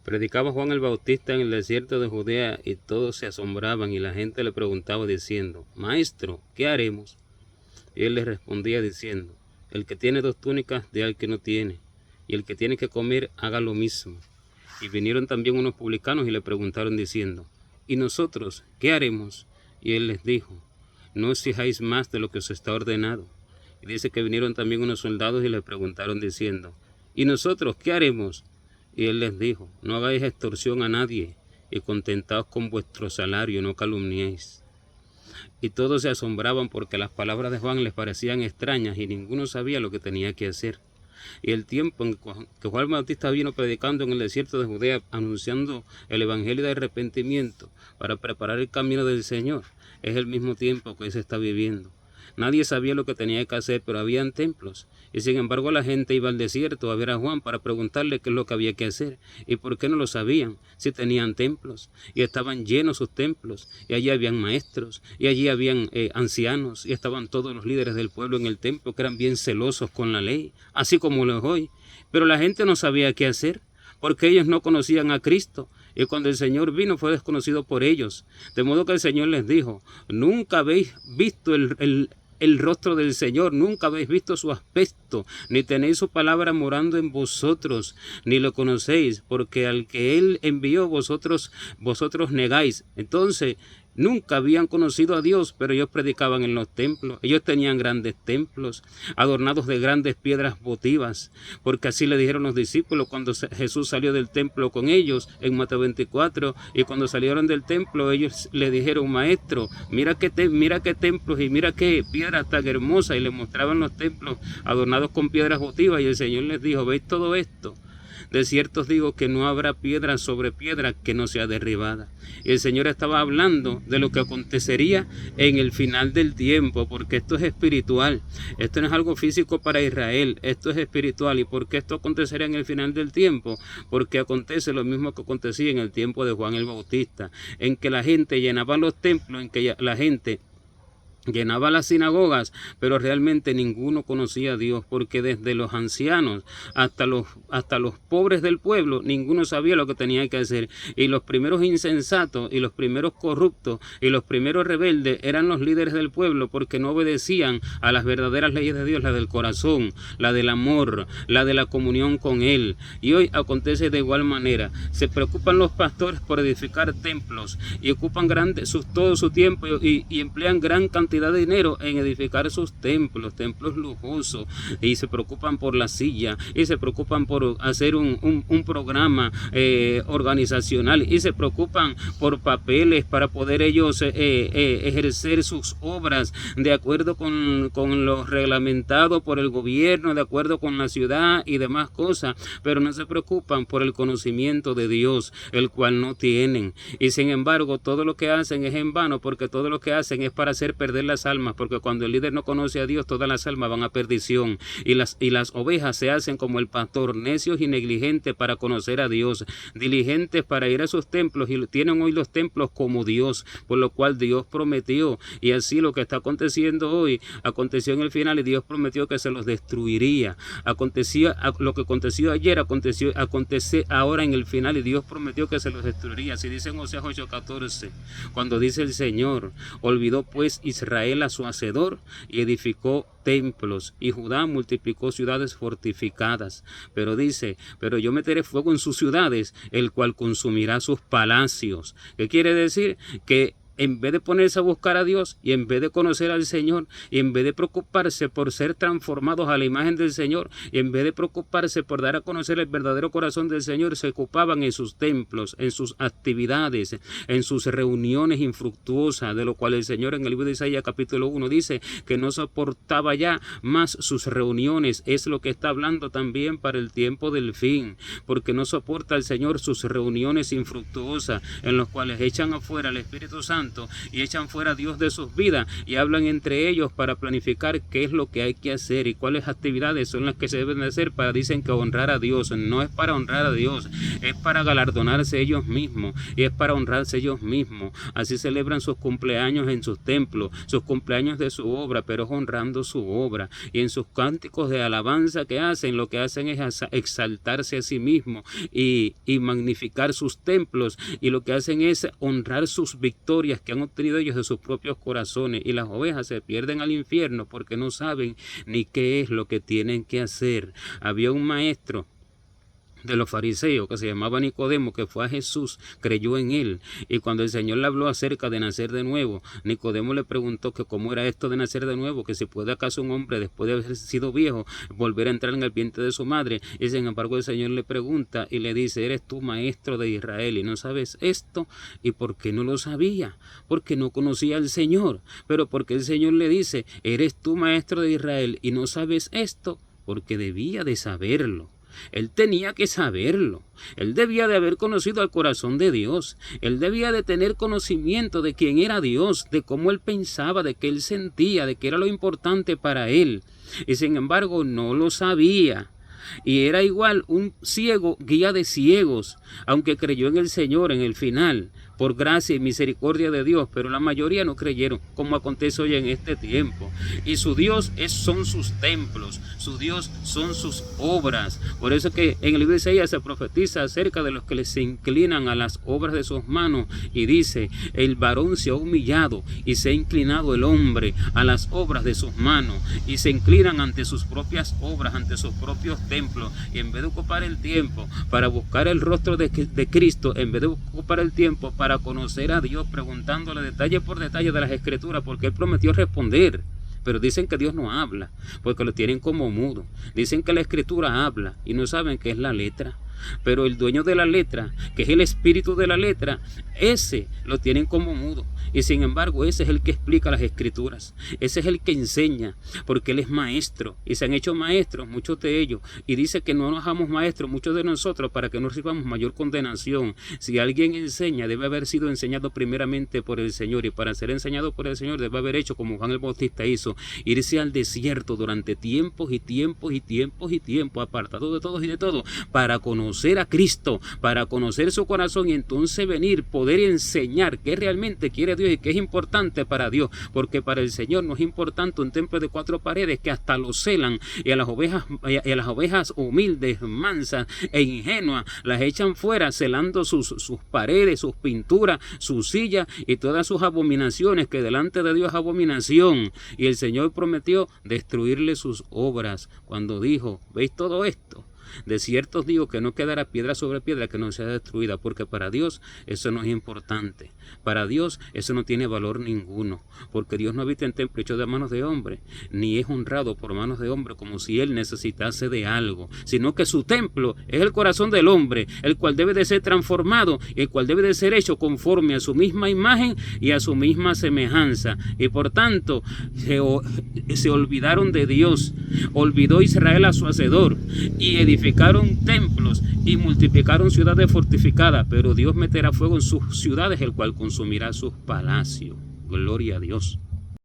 Predicaba Juan el Bautista en el desierto de Judea, y todos se asombraban, y la gente le preguntaba diciendo: Maestro, ¿qué haremos? Y él les respondía diciendo: El que tiene 2 túnicas, dé al que no tiene, y el que tiene que comer, haga lo mismo. Y vinieron también unos publicanos y le preguntaron diciendo: ¿Y nosotros qué haremos? Y él les dijo: No exijáis más de lo que os está ordenado. Y dice que vinieron también unos soldados y le preguntaron diciendo: ¿Y nosotros qué haremos? Y él les dijo: No hagáis extorsión a nadie, y contentaos con vuestro salario, no calumniéis. Y todos se asombraban porque las palabras de Juan les parecían extrañas, y ninguno sabía lo que tenía que hacer. Y el tiempo en que Juan Bautista vino predicando en el desierto de Judea, anunciando el evangelio de arrepentimiento para preparar el camino del Señor, es el mismo tiempo que se está viviendo. Nadie sabía lo que tenía que hacer, pero habían templos. Y sin embargo la gente iba al desierto a ver a Juan para preguntarle qué es lo que había que hacer. ¿Y por qué no lo sabían? Si tenían templos. Y estaban llenos sus templos. Y allí habían maestros. Y allí habían ancianos. Y estaban todos los líderes del pueblo en el templo, que eran bien celosos con la ley, así como lo es hoy. Pero la gente no sabía qué hacer, porque ellos no conocían a Cristo. Y cuando el Señor vino fue desconocido por ellos. De modo que el Señor les dijo: Nunca habéis visto el rostro del Señor, nunca habéis visto su aspecto, ni tenéis su palabra morando en vosotros, ni lo conocéis, porque al que Él envió vosotros negáis. Entonces, nunca habían conocido a Dios, pero ellos predicaban en los templos. Ellos tenían grandes templos, adornados de grandes piedras votivas, porque así le dijeron los discípulos cuando Jesús salió del templo con ellos en Mateo 24, y cuando salieron del templo ellos le dijeron: Maestro, mira qué templos y mira qué piedras tan hermosas, y le mostraban los templos adornados con piedras votivas, y el Señor les dijo: ¿veis todo esto? De cierto os digo que no habrá piedra sobre piedra que no sea derribada. Y el Señor estaba hablando de lo que acontecería en el final del tiempo, porque esto es espiritual. Esto no es algo físico para Israel, esto es espiritual. ¿Y por qué esto acontecería en el final del tiempo? Porque acontece lo mismo que acontecía en el tiempo de Juan el Bautista, en que la gente llenaba los templos, en que la gente llenaba las sinagogas, pero realmente ninguno conocía a Dios, porque desde los ancianos hasta los pobres del pueblo, ninguno sabía lo que tenía que hacer. Y los primeros insensatos y los primeros corruptos y los primeros rebeldes eran los líderes del pueblo, porque no obedecían a las verdaderas leyes de Dios, la del corazón, la del amor, la de la comunión con Él. Y hoy acontece de igual manera. Se preocupan los pastores por edificar templos y ocupan todo su tiempo y emplean gran cantidad de dinero en edificar sus templos lujosos, y se preocupan por la silla, y se preocupan por hacer un programa organizacional, y se preocupan por papeles para poder ellos ejercer sus obras de acuerdo con lo reglamentado por el gobierno, de acuerdo con la ciudad y demás cosas, pero no se preocupan por el conocimiento de Dios, el cual no tienen. Y sin embargo todo lo que hacen es en vano, porque todo lo que hacen es para hacer perder las almas, porque cuando el líder no conoce a Dios, todas las almas van a perdición, y las ovejas se hacen como el pastor, necios y negligentes para conocer a Dios, diligentes para ir a sus templos, y tienen hoy los templos como Dios, por lo cual Dios prometió, y así lo que está aconteciendo hoy, aconteció en el final, y Dios prometió que se los destruiría. Lo que aconteció ayer, acontece ahora en el final, y Dios prometió que se los destruiría. Así dice en Oseas 8:14, cuando dice el Señor: olvidó pues Israel a su hacedor y edificó templos, y Judá multiplicó ciudades fortificadas. Pero dice: pero yo meteré fuego en sus ciudades, el cual consumirá sus palacios. ¿Qué quiere decir? Que en vez de ponerse a buscar a Dios, y en vez de conocer al Señor, y en vez de preocuparse por ser transformados a la imagen del Señor, y en vez de preocuparse por dar a conocer el verdadero corazón del Señor, se ocupaban en sus templos, en sus actividades, en sus reuniones infructuosas, de lo cual el Señor en el libro de Isaías capítulo 1 dice que no soportaba ya más sus reuniones. Es lo que está hablando también para el tiempo del fin, porque no soporta el Señor sus reuniones infructuosas, en las cuales echan afuera al Espíritu Santo, Santo y echan fuera a Dios de sus vidas y hablan entre ellos para planificar qué es lo que hay que hacer y cuáles actividades son las que se deben de hacer para, dicen que honrar a Dios. No es para honrar a Dios, es para galardonarse ellos mismos y es para honrarse ellos mismos. Así celebran sus cumpleaños en sus templos, sus cumpleaños de su obra, pero es honrando su obra. Y en sus cánticos de alabanza que hacen, lo que hacen es exaltarse a sí mismos y magnificar sus templos, y lo que hacen es honrar sus victorias que han obtenido ellos de sus propios corazones. Y las ovejas se pierden al infierno porque no saben ni qué es lo que tienen que hacer. Había un maestro de los fariseos que se llamaba Nicodemo, que fue a Jesús, creyó en él, y cuando el Señor le habló acerca de nacer de nuevo, Nicodemo le preguntó que cómo era esto de nacer de nuevo, que si puede acaso un hombre después de haber sido viejo volver a entrar en el vientre de su madre. Y sin embargo el Señor le pregunta y le dice: ¿eres tú maestro de Israel y no sabes esto? ¿Y por qué no lo sabía? Porque no conocía al Señor. Pero porque el Señor le dice: ¿eres tú maestro de Israel y no sabes esto? Porque debía de saberlo. Él tenía que saberlo. Él debía de haber conocido al corazón de Dios. Él debía de tener conocimiento de quién era Dios, de cómo Él pensaba, de qué Él sentía, de qué era lo importante para Él. Y sin embargo no lo sabía. Y era igual un ciego, guía de ciegos, aunque creyó en el Señor en el final, por gracia y misericordia de Dios, pero la mayoría no creyeron, como acontece hoy en este tiempo. Y su Dios son sus templos, su Dios son sus obras. Por eso que en el libro de Isaías se profetiza acerca de los que se inclinan a las obras de sus manos, y dice: el varón se ha humillado y se ha inclinado el hombre a las obras de sus manos, y se inclinan ante sus propias obras, ante sus propios templos, y en vez de ocupar el tiempo para buscar el rostro de Cristo, en vez de ocupar el tiempo para conocer a Dios, preguntándole detalle por detalle de las Escrituras, porque Él prometió responder. Pero dicen que Dios no habla, porque lo tienen como mudo. Dicen que la Escritura habla y no saben qué es la letra. Pero el dueño de la letra, que es el espíritu de la letra, ese lo tienen como mudo. Y sin embargo ese es el que explica las Escrituras, ese es el que enseña, porque Él es maestro, y se han hecho maestros muchos de ellos, y dice que no nos hagamos maestros muchos de nosotros para que no recibamos mayor condenación. Si alguien enseña, debe haber sido enseñado primeramente por el Señor, y para ser enseñado por el Señor debe haber hecho como Juan el Bautista hizo: irse al desierto durante tiempos y tiempos y tiempos y tiempos, apartado de todos y de todo, para conocer a Cristo, para conocer su corazón, y entonces venir, poder enseñar qué realmente quiere Dios y qué es importante para Dios, porque para el Señor no es importante un templo de 4 paredes que hasta lo celan, y a las ovejas humildes, mansas e ingenuas las echan fuera, celando sus paredes, sus pinturas, sus sillas y todas sus abominaciones, que delante de Dios es abominación. Y el Señor prometió destruirle sus obras cuando dijo: ¿veis todo esto? De cierto os digo que no quedará piedra sobre piedra que no sea destruida, porque para Dios eso no es importante. Para Dios eso no tiene valor ninguno, porque Dios no habita en templo hecho de manos de hombre, ni es honrado por manos de hombre como si Él necesitase de algo, sino que su templo es el corazón del hombre, el cual debe de ser transformado, el cual debe de ser hecho conforme a su misma imagen y a su misma semejanza. Y por tanto se olvidaron de Dios, olvidó Israel a su hacedor, y edificaron templos y multiplicaron ciudades fortificadas, pero Dios meterá fuego en sus ciudades, el cual consumirá sus palacios. Gloria a Dios.